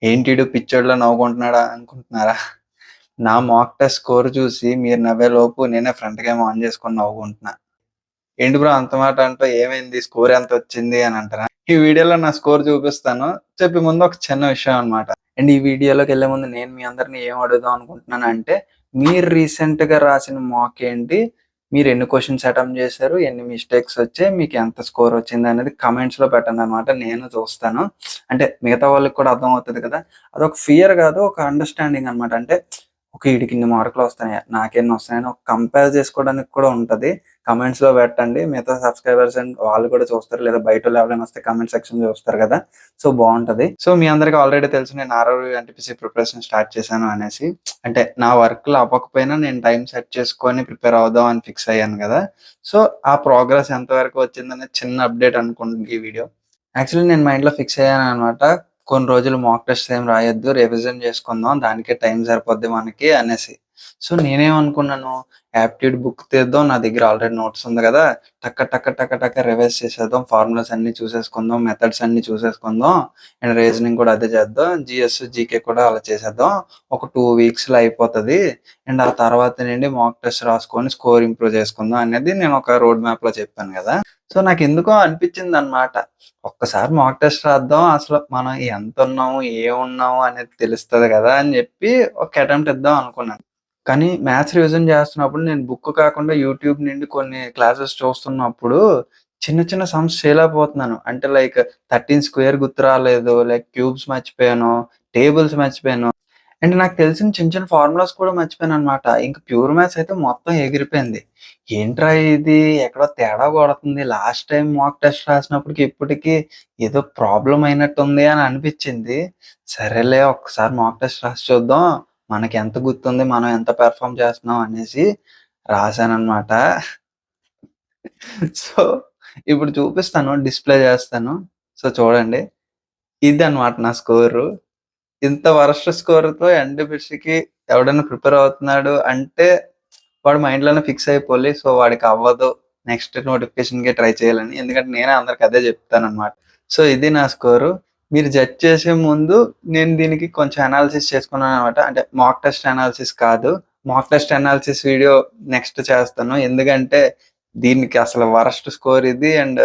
ఏంటీడు పిచ్చోడిలా నవ్వుకుంటున్నాడా అనుకుంటున్నారా? నా mock test score చూసి మీరు నవ్వేలోపు నేనే ఫ్రంట్ క్యామ్ ఆన్ చేసుకొని నవ్వుకుంటున్నా. ఏంటి బ్రో అంత మాట అంటావు? ఏమైంది? స్కోర్ ఎంతొచ్చింది అని అంటారా? ఈ వీడియోలో నా స్కోర్ చూపిస్తాను. చెప్పే ముందు ఒక చిన్న విషయం అన్నమాట. అండ్ ఈ వీడియోలోకెళ్ళే ముందు నేను మీ అందరిని ఏం అడుగుదాం అనుకుంటున్నానంటే, మీరు రీసెంట్‌గా రాసిన మాక్ ఏంటి? మీరు ఎన్ని క్వెషన్స్ అటెంప్ట్ చేశారు? ఎన్ని మిస్టేక్స్ వచ్చాయి? మీకు ఎంత స్కోర్ వచ్చిందనేది కామెంట్స్‌లో పెట్టండన్నమాట. నేను చూస్తాను. అంటే మిగతా వాళ్ళకి కూడా అర్థమవుతది కదా! అదొక ఫియర్ కాదు. ఒక అండర్‌స్టాండింగ్ అన్నమాట. అంటే ఓకే. ఈడికి ఇన్ని మార్కులు వస్తున్నాయి. నాకెన్ని వస్తున్నాయని ఒక కంపేర్ చేసుకోవడానికి కూడా ఉంటది. కామెంట్స్‌లో పెట్టండి. మిగతా సబ్‌స్క్రైబర్స్ అండ్ వాళ్ళు కూడా చూస్తారు. లేదా బయటోళ్ళు ఎవరైనా వస్తే కామెంట్ సెక్షన్‌లో చూస్తారు కదా! సో, బావుంటది. సో, మీ అందరికి ఆల్రెడీ తెలుసు నేను ఆర్ఆర్‌బీ, ఎన్‌టీపీసీ ప్రిపరేషన్ స్టార్ట్ చేశాను అనేసి. అంటే నా వర్క్‌లు అవ్వకపోయినా నేను టైం సెట్ చేసుకొని ప్రిపేర్ అవుదాం అని ఫిక్స్ అయ్యాను గదా! సో, ఆ ప్రోగ్రెస్ ఎంతవరకు వచ్చిందనేది చిన్న అప్డేట్ అనుకోండి ఈ వీడియో. యాక్చువల్లీ నేను మైండ్‌లో ఫిక్స్ అయ్యాననమాట. కొన్ని రోజులు మాక్ టెస్ట్స్ ఏం రాయొద్దు. రివిజన్ చేసుకుందాం. దానికే టైం సరిపోద్ది మనకి అనేసి. సో, నేనేమనుకున్నాను, యాప్టిట్యూడ్ బుక్ తీద్దాం. నా దగ్గర ఆల్రెడీ నోట్స్ ఉంది గదా! టక టక టక టక రివైజ్ చేసేద్దాం. ఫార్ములాస్ అన్నీ చూసేసుకుందాం. మెథడ్స్ అన్నీ చూసేసుకుందాం. అండ్ రీజనింగ్ కూడా అదే చేద్దాం. జీఎస్, జీకే కూడా అలా చేసేద్దాం. ఒక 2 వీక్స్‌లో అయిపోతది. అండ్ ఆ తర్వాత నుండి మాక్ టెస్ట్ రాసుకొని స్కోర్ ఇంప్రూవ్ చేసుకుందాం అనేది నేను ఒక రోడ్ మ్యాప్‌లో చెప్పాను గదా! సో, నాకెందుకో అనిపించిందనమాట. ఒక్కసారి మాక్ టెస్ట్ రాద్దాం. అసలు మనం ఎంతున్నాము, ఏమున్నాము అనేది తెలుస్తది గదా! అని జెప్పి ఒక అటెంప్ట్ ఇద్దాం అనుకున్నాను. కానీ మ్యాథ్స్ రివిజన్ జేస్తున్నప్పుడు నేను బుక్ కాకుండా యూట్యూబ్ నుండి కొన్ని క్లాసెస్ చూస్తున్నప్పుడు చిన్న చిన్న సమ్స్ చేయలేకపోతున్నాను. అంటే లైక్ 13 స్క్వేర్ గుర్తు రాలేదు. లైక్ క్యూబ్స్ మర్చిపోయాను. టేబుల్స్ మర్చిపోయాను. అండ్ నాకు తెలిసిన చిన్న చిన్న ఫార్ములాస్ కూడా మర్చిపోయాననమాట. ఇంక ప్యూర్ మ్యాథ్స్ అయితే మొత్తం ఎగిరిపోయింది. ఏంట్రా ఇది ఎక్కడో తేడా కొడుతుంది. లాస్ట్ టైమ్ మాక్ టెస్ట్ రాసినప్పటికి ఇప్పటికి ఏదో ప్రాబ్లమ్ అయినట్టుంది అని అనిపిచ్చింది. సరేలే ఒక్కసారి మాక్ టెస్ట్ రాసి చూద్దాం. మనకెంత గుర్తుంది, మనం ఎంత పెర్ఫార్మ్ చేస్తున్నాం అనేసి రాసాననమాట. సో, ఇప్పుడు చూపిస్తాను. డిస్‌ప్లే చేస్తాను. సో, చూడండి. ఇదనమాట నా స్కోరు. ఇంత వరస్ట్ స్కోర్‌తో ఎన్‌టీపీసీకి ఎవడైనా ప్రిపేర్ అవుతున్నాడు అంటే, వాడు మైండ్‌లోనే ఫిక్స్ అయిపోలి. సో, వాడికవ్వదు. నెక్స్ట్ నోటిఫికేషన్‌కే ట్రై చేయాలని. ఎందుకంటే, నేనే అందరికి అదే చెప్తాననమాట. సో, ఇది నా స్కోరు. మీరు జడ్జ్ చేసే ముందు నేను దీనికి కొంచెం అనాలిసిస్ చేసుకున్నాననమాట. అంటే మాక్ టెస్ట్ అనాలిసిస్ కాదు. Mock test analysis video next చేస్తాను. ఎందుకంటే, దీనికి అసలు వరస్ట్ స్కోర్ ఇది. అండ్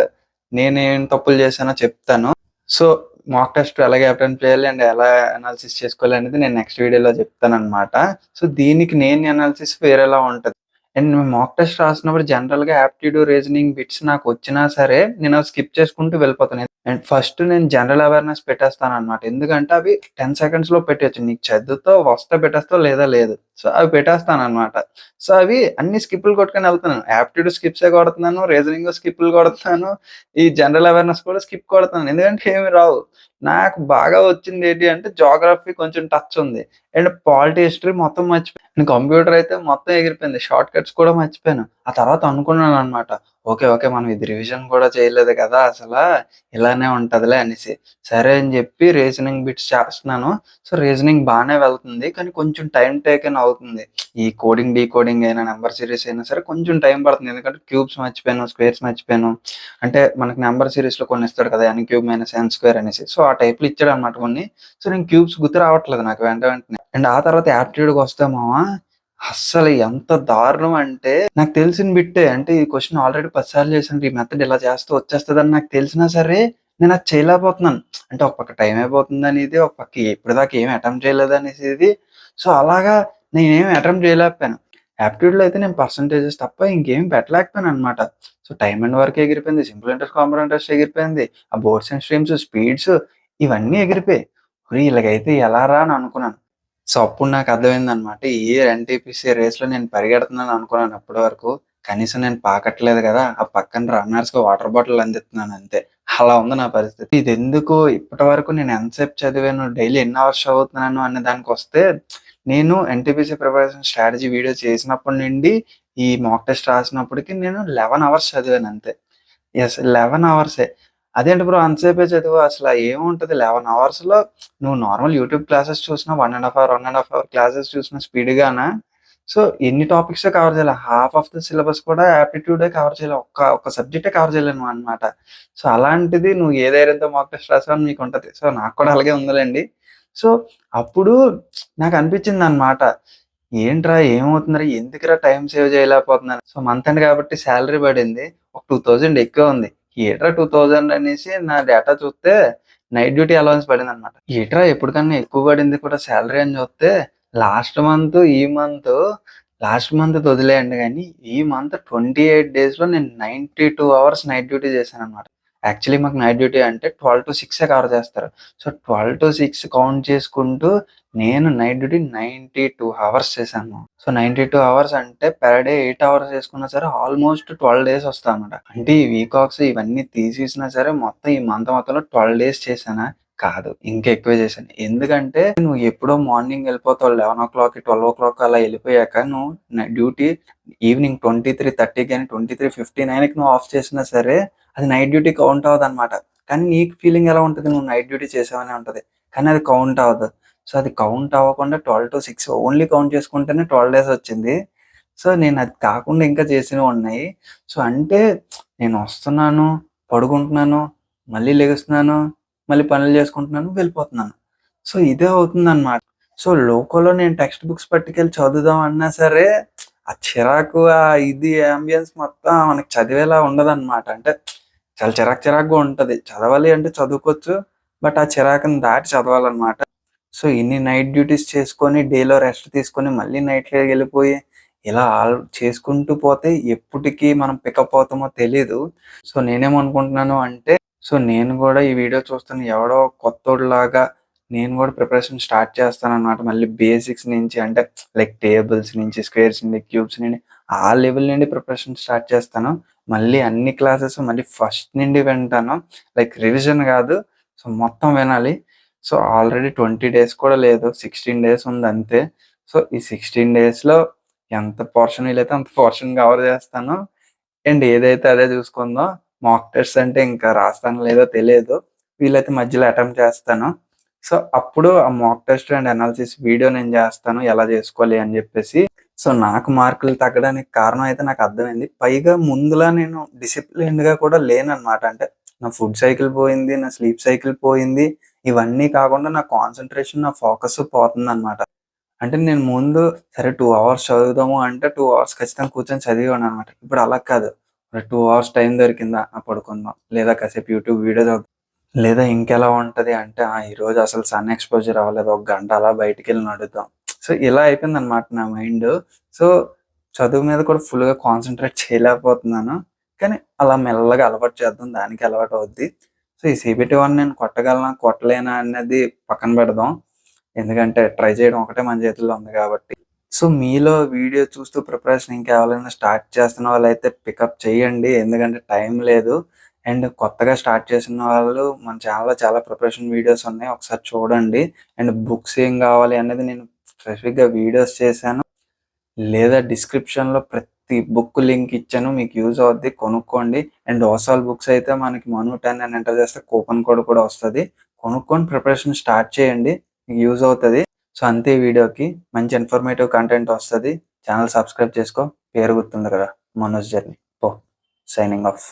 నేనేం తప్పులు చేశానో చెప్తాను. సో, మాక్ టెస్ట్ ఎలాగ అటెంప్ట్ చేయాలి అండ్ ఎలా అనాలిసిస్ చేసుకోవాలి అనేది నేను నెక్స్ట్ వీడియోలో చెప్తాననమాట. సో, దీనికి నేను అనాలిసిస్ వేరేలా ఉంటది. అండ్ మేము మాక్ టెస్ట్ రాసినప్పుడు జనరల్‌గా యాప్టిట్యూడ్, రీజనింగ్ బిట్స్ నాకొచ్చినా సరే నేనవి స్కిప్ చేసుకుంటూ వెళ్ళిపోతాను. అండ్ ఫస్ట్ నేను జనరల్ అవేర్‌నెస్ పెట్టేస్తాననమాట. ఎందుకంటే అవి 10 సెకండ్స్‌లో పెట్టేయొచ్చు. నీకు చదువుతావు, వస్తే పెట్టేస్తావు లేదా లేదు. సో, అవి పెట్టేస్తాననమాట. సో, అవి అన్ని స్కిప్పులు కొట్టుకొని ఎళ్తున్నాను. యాప్టిట్యూడ్ స్కిప్సే కొడుతున్నాను, రీజనింగ్ స్కిప్పులు కొడుతున్నాను, ఈ జనరల్ అవేర్‌నెస్ కూడా స్కిప్ కొడుతున్నాను. ఎందుకంటే ఏమి రావు. నాకు బాగా వచ్చిందేంటి అంటే జియోగ్రఫీ కొంచెం టచ్ ఉంది. అండ్ పాలిటీ, హిస్టరీ మొత్తం మర్చిపోయాను. కంప్యూటర్ అయితే మొత్తం ఎగిరిపోయింది. షార్ట్ కట్స్ కూడా మర్చిపోయాను. ఆ తర్వాత అనుకున్నాననమాట. ఓకే. ఓకే. మనం ఇది రివిజన్ కూడా చేయలేదు కదా! ఇలానే ఉంటదిలే అనేసి. సరే అని జెప్పి రీజనింగ్ బిట్స్ చేస్తన్నాను. సో, రీజనింగ్ బానే వెళ్తుంది. కానీ కొంచెం టైమ్ టేకెన్ అవుతుంది. ఈ కోడింగ్, డీకోడింగ్ అయినా, నంబర్ సీరీస్ అయినా సరే కొంచెం టైం పడుతుంది. ఎందుకంటే క్యూబ్స్ మర్చిపోయాను, స్క్వేర్స్ మర్చిపోయాను. అంటే మనకి నంబర్ సీరీస్‌లో కొన్ని ఇస్తాడు కదా! ఎన్ క్యూబ్ మైనస్ ఎన్ స్క్వేర్ అనేసి. సో, ఆ టైప్‌లో ఇచ్చాడన్నమాట కొన్ని. సో, నేను క్యూబ్స్ గుర్తు రావట్లేదు నాకు వెంటనే. అండ్ ఆ తర్వాత యాప్టిట్యూడ్‌కొస్తే మామ అస్సలు ఎంత దారుణం అంటే నాకు తెలిసిన బిట్టే. అంటే ఈ క్వెషన్ ఆల్రెడీ 10 సార్లు చేశాను. ఈ మెథడ్ ఇలా చేస్తే వచ్చేస్తదని నాకు తెలిసినా సరే నేనది చేయలేకపోతున్నాను. అంటే ఒక పక్క టైం అయిపోతుందని ఇది, ఒక పక్క ఇప్పటిదాకా ఏమి అటెంప్ట్ చేయలేదనేసి ఇది. సో, అలాగా నేనేమి అటెంప్ట్ చేయలేకపోయాను. యాప్టిట్యూడ్‌లో అయితే నేను పర్సెంటేజెస్ తప్ప ఇంకేమి పెట్టలేకపోయాననమాట. సో, టైమ్ అండ్ వర్క్ ఎగిరిపోయింది. సింపుల్ ఇంట్రెస్ట్, కాంపౌండ్ ఇంట్రెస్ట్ ఎగిరిపోయింది. ఆ బోర్డ్స్ అండ్ స్ట్రీమ్స్, స్పీడ్స్ ఇవన్నీ ఎగిరిపోయాయి. ఒరేయ్! ఇలాగైతే ఎలారా అని అనుకున్నాను. సో, అప్పుడు నాకు అర్థమైందనమాట. ఈ ఎన్‌టీపీసీ రేస్‌లో నేను పరిగెడుతున్నాను అనుకున్నాను అప్పటి వరకు. కనీసం నేను పాకట్లేదు గదా! ఆ పక్కన రన్నర్స్‌కి వాటర్ బాటిల్ అందిస్తున్నాను అంతే. అలా ఉంది నా పరిస్థితి. ఇదెందుకు ఇప్పటి వరకు నేను ఎంతసేపు చదివాను, డైలీ ఎన్ని అవర్స్ చదువుతున్నాను అనే దానికొస్తే, నేను ఎన్‌టీపీసీ ప్రిపరేషన్ స్ట్రాటజీ వీడియో చేసినప్పటి నుండి ఈ మాక్ టెస్ట్ రాసినప్పటికి నేను 11 అవర్స్ చదివాను అంతే. యెస్. 11 అవర్సే. అదేంటి బ్రో అంతసేపే చదివావు అసల ఏముంటది 11 అవర్స్‌లో నువ్వు నార్మల్ యూట్యూబ్ క్లాసెస్ చూసినా 1 ½ అవర్, 1 ½ అవర్ క్లాసెస్ చూసిన స్పీడ్‌గాన సో ఎన్ని టాపిక్సే కవర్ చేయాలి. హాఫ్ ఆఫ్ ద సిలబస్ కూడా యాప్టిట్యూడే కవర్ చేయాలి. ఒక్క సబ్జెక్టే కవర్ చేయలేను అనమాట. సో అలాంటిది నువ్వు ఏ ధైర్యంతో మాక్ టెస్ట్ రాసావని మీకుంటది. సో నాకు కూడా అలాగే ఉందిలెండి. సో అప్పుడు నాకనిపించిందనమాట. ఏంట్రా ఏమవుతుందిరా? ఎందుకురా టైమ్ సేవ్ చేయలేకపోతున్నాను. సో మంత్ ఎండ్ కాబట్టి సాలరీ పడింది. ఒక 2000 ఎక్కువ ఉంది. ఏట్రా 2000 అనేసి నా డేటా చూస్తే నైట్ డ్యూటీ అలవెన్స్ పడిందనమాట. ఏట్రా ఎప్పటికన్నా ఎక్కువ పడింది కూడా సాలరీ అని చూస్తే లాస్ట్ మంత్, ఈ మంత్ లాస్ట్ మంత్ వదిలేయండి గానీ, ఈ మంత్ 28 డేస్‌లో నేను 92 అవర్స్ నైట్ డ్యూటీ చేశాననమాట. యాక్చువల్లీ మాకు నైట్ డ్యూటీ అంటే 12-6 కవర్ చేస్తారు. సో 12-6 కౌంట్ చేసుకుంటూ నేను నైట్ డ్యూటీ 92 అవర్స్ చేశాను. సో 92 అవర్స్ అంటే పర్ డే 8 అవర్స్ చేసుకున్నా సరే ఆల్మోస్ట్ 12 డేస్ వస్తదనమాట. అంటే ఈ వీక్ ఆఫ్స్ ఇవన్నీ తీసేసినా సరే మొత్తం ఈ మంత్ మొత్తంలో 12 డేస్ చేశానా? కాదు. ఇంకా ఎక్కువే చేశాను. ఎందుకంటే నువ్వు ఎప్పుడో మార్నింగ్ వెళ్ళిపోతావు 11:00, 12:00 అలా వెళ్ళిపోయాక నువ్వు డ్యూటీ ఈవినింగ్ 23:30 గాని 23:59కి నువ్వు ఆఫ్ చేసినా సరే అది నైట్ డ్యూటీ కౌంట్ అవ్వదనమాట. కానీ నీకు ఫీలింగ్ ఎలా ఉంటది? నువ్వు నైట్ డ్యూటీ చేసావనే ఉంటది. కానీ అది కౌంట్ అవ్వదు. సో అది కౌంట్ అవ్వకుండా 12-6 ఓన్లీ కౌంట్ చేసుకుంటేనే 12 డేస్ వచ్చింది. సో నేను అది కాకుండా ఇంకా చేసినవి ఉన్నాయి. సో అంటే నేను వస్తున్నాను, పడుకుంటున్నాను, మళ్ళీ లెగుస్తున్నాను, మళ్ళీ పనులు చేసుకుంటున్నాను, వెళ్ళిపోతున్నాను. సో ఇదే అవుతుందనమాట. సో లోకల్‌లో నేను టెక్స్ట్ బుక్స్ పట్టుకెళ్ళి చదువుదాం అన్నా సరే ఆ చిరాకు, ఇది యాంబియన్స్ మొత్తం మనకి చదివేలా ఉండదనమాట. అంటే చాలా చిరాకుగా ఉంటది. చదవాలి అంటే చదువుకోవచ్చు. బట్ ఆ చిరాకుని దాటి చదవాలనమాట. సో ఇన్ని నైట్ డ్యూటీస్ చేసుకొని, డేలో రెస్ట్ తీసుకొని, మళ్ళీ నైట్‌లోకెళ్ళిపోయి ఇలా చేసుకుంటూ పోతే ఎప్పటికి మనం పికప్ అవుతామో తెలీదు. సో నేనేమనుకుంటున్నాను అంటే, సో నేను గూడా ఈ వీడియో చూస్తున్న ఎవడో కొత్తోడిలాగా నేను గూడా ప్రిపరేషన్ స్టార్ట్ చేస్తాననమాట. మళ్ళీ బేసిక్స్ నుంచి అంటే లైక్ టేబుల్స్ నుంచి, స్క్వేర్స్ నుండి, క్యూబ్స్ నుండి ఆ లెవెల్ నుండి ప్రిపరేషన్ స్టార్ట్ చేస్తాను. మళ్ళీ అన్ని క్లాసెస్ మళ్ళీ ఫస్ట్ నుండి వింటాను. లైక్ రివిజన్ గాదు. సో మొత్తం వినాలి. సో ఆల్రెడీ 20 డేస్ కూడా లేదు. 16 డేస్ ఉందంతే. సో ఈ 16 డేస్‌లో ఎంత పోర్షన్ వీలైతే అంత పోర్షన్ కవర్ చేస్తాను. అండ్ ఏదైతే అదే చూసుకుందాం. మాక్ టెస్ట్ అంటే ఇంకా రాస్తానో లేదో తెలియదు. వీలైతే మధ్యలో అటెంప్ట్ చేస్తాను. సో అప్పుడు ఆ mock test and analysis video నేను చేస్తాను. ఎలా చేసుకోవాలి అని చెప్పేసి. సో నాకు మార్కులు తగ్గడానికి కారణం అయితే నాకు అర్థమైంది. పైగా ముందులా నేను డిసిప్లిన్డ్‌గా కూడా లేననమాట. అంటే నా ఫుడ్ సైకిల్ పోయింది. నా స్లీప్ సైకిల్ పోయింది. ఇవన్నీ కాకుండా నా కాన్సంట్రేషన్, నా ఫోకస్ పోతుందనమాట. అంటే నేను ముందు సరే 2 అవర్స్ చదువుదాము అంటే 2 అవర్స్ ఖచ్చితంగా కూర్చొని చదివేవాడిననమాట. ఇప్పుడు అలా కాదు. 2 అవర్స్ టైం దొరికిందా పడుకుందాం. లేదా కాసేపు యూట్యూబ్ వీడియో చూద్దాం. లేదా ఇంకెలా ఉంటది అంటే ఈరోజు అసలు సన్ ఎక్స్‌పోజర్ అవ్వలేదు. ఒక గంట అలా బయటికెళ్ళి నడుద్దాం. సో ఇలా అయిపోయిందనమాట నా మైండు. సో చదువు మీద కూడా ఫుల్‌గా కాన్సంట్రేట్ చేయలేకపోతున్నాను. కానీ అలా మెల్లగా అలవాటు చేద్దాం. దానికి అలవాటు అవుద్ది. సో ఈ సీబీటీ 1 నేను కొట్టగలనా? కొట్టలేనా? అన్నది పక్కన పెడదాం. ఎందుకంటే ట్రై చేయడం ఒకటే మన చేతుల్లో ఉంది కాబట్టి. సో మీలో వీడియో చూస్తూ ప్రిపరేషన్ ఇంకా ఎవరైనా స్టార్ట్ చేస్తున్న వాళ్ళైతే పికప్ చేయండి. ఎందుకంటే టైం లేదు. అండ్ కొత్తగా స్టార్ట్ చేసిన వాళ్ళు మన ఛానెల్‌లో చాలా ప్రిపరేషన్ వీడియోస్ ఉన్నాయి. ఒకసారి చూడండి. అండ్ బుక్స్ ఏం కావాలి అనేది నేను స్పెసిఫిక్‌గా వీడియోస్ చేశాను. లేదా డిస్క్రిప్షన్‌లో ప్రతి బుక్ లింక్ ఇచ్చాను. మీకు యూజ్ అవుద్ది. కొనుక్కోండి. అండ్ ఓసాల్ బుక్స్ అయితే మనకి మను 10 అని ఎంటర్ చేస్తే కూపన్ కోడ్ కూడా వస్తది. కొనుక్కొని ప్రిపరేషన్ స్టార్ట్ చేయండి. మీకు యూజ్ అవుతది. సో అంతే ఈ వీడియోకి. మంచి ఇన్ఫర్మేటివ్ కంటెంట్ వస్తది. ఛానెల్ సబ్స్క్రైబ్ చేసుకో. పేరు గుర్తుంది కదా! మనోజ్ జర్నీ. పో. Signing off.